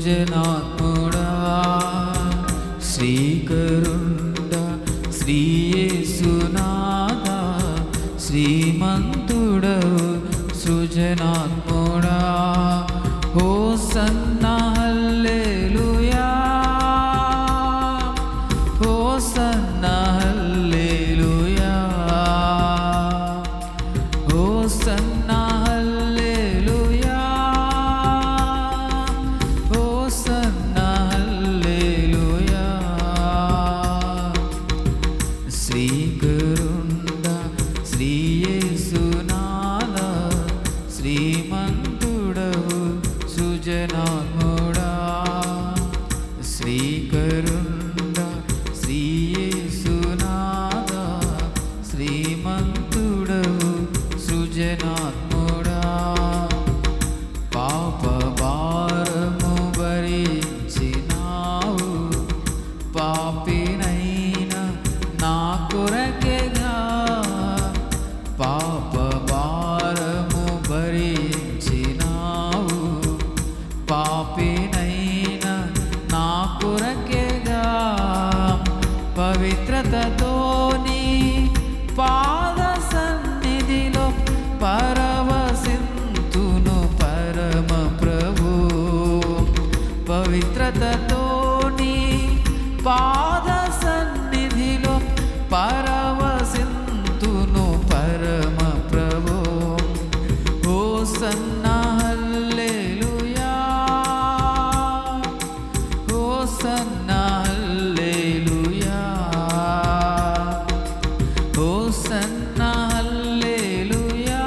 సృజనాత్ముడా శ్రీకరుండా శ్రీయేసునాథా శ్రీమంతుడవు సృజనాత్ముడా hosanna hallelujah hosanna hallelujah hosanna hallelujah hosanna hallelujah శ్రీకరుండా శ్రీయేసునాథా శ్రీమంతుడవు సృజనాత్ముడా శ్రీకరుండా శ్రీయేసునాథా శ్రీమంతుడవు సృజనాత్ముడా పాప భారము భరించినావు పాపినైన నా కొరకెగా పాప భారము భరించినావు పాపినైన నా కొరకెగా పవిత్రతతోని పాద సన్నిధిలో పరవశింతును పరమ ప్రభు పవిత్రతతోని పాద సన్నిధిలో పరవశింతును పరమ ప్రభు hosanna hallelujah hosanna hallelujah hosanna hallelujah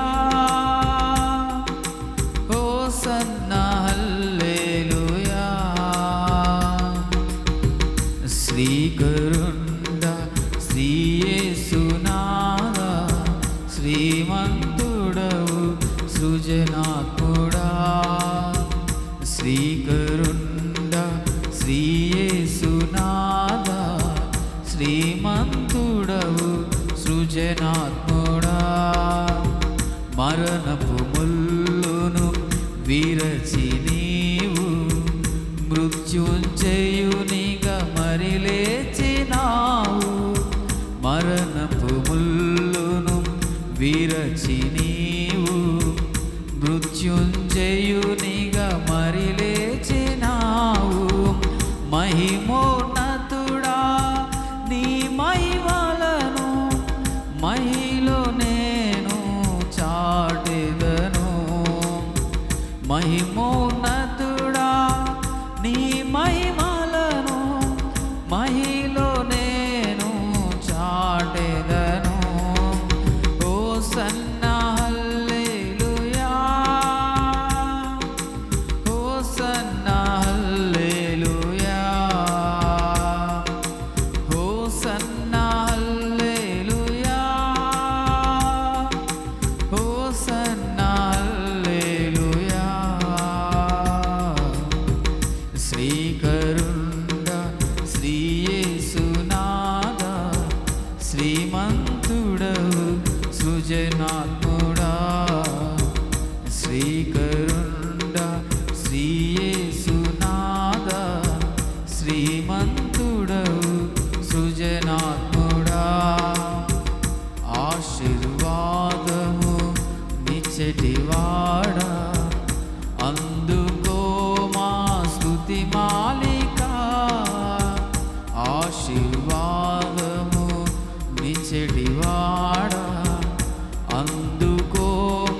hosanna hallelujah శ్రీకరుండా శ్రీయేసునాథా శ్రీమంతుడవు సృజనాత్ముడా శ్రీకరుండా శ్రీయేసునాథా శ్రీమంతుడవు సృజనాత్ముడా మరణపు ముల్లును విరచి నీవు మృత్యుంజయునిగా మరి లేచినావు మరణపు ముల్లును విరచి నీవు మృత్యుంజయునిగా మరి లేచినావు మహిమోన్నతుడా నీ మహిమలను మహిలో నేను చాటెదను మహిమోన్నతుడా నీ మహిమలను మహిలో నేను చాటెదను hosanna hallelujah hosanna hallelujah hosanna hallelujah hosanna hallelujah శ్రీకరుండా శ్రీయేసునాథా శ్రీమంతుడవు సృజనాత్ముడా శ్రీకరుండా శ్రీయేసునాథా శ్రీమంతుడవు సృజనాత్ముడా ఆశీర్వాదము నిచ్చటివాడా అందుకో మా స్తుతి మాలిక ఆశీర్వాదము నిచ్చటివాడా అందుకో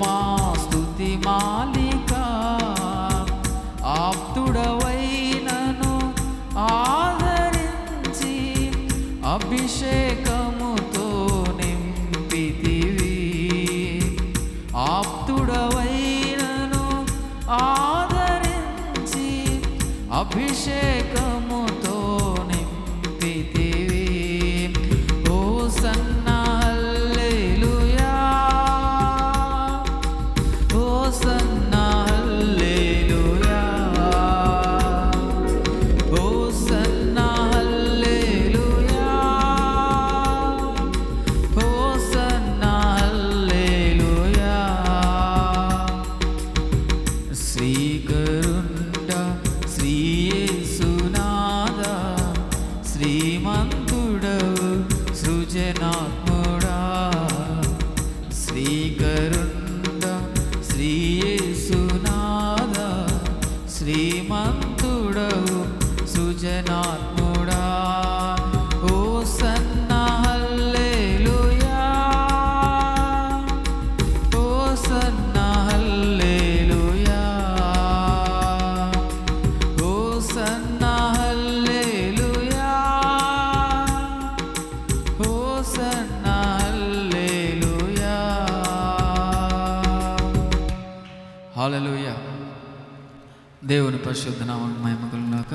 మా స్తుతి మాలిక ఆప్తుడవైనను ఆదరించి అభిషేకముతో నింపితివి ఆప్తుడవైనను ఆదరించి అభిషేకముతో నింపితివి hosanna hallelujah hosanna hallelujah hosanna hallelujah hosanna hallelujah శ్రీకరుండా శ్రీ శ్రీమంతుడవు సుజనాత్ముడా hosanna hallelujah hosanna hallelujah hosanna hallelujah hosanna hallelujah hallelujah. దేవుని పరిశుద్ధ నామమునకు మహిమ కలుగును గాక.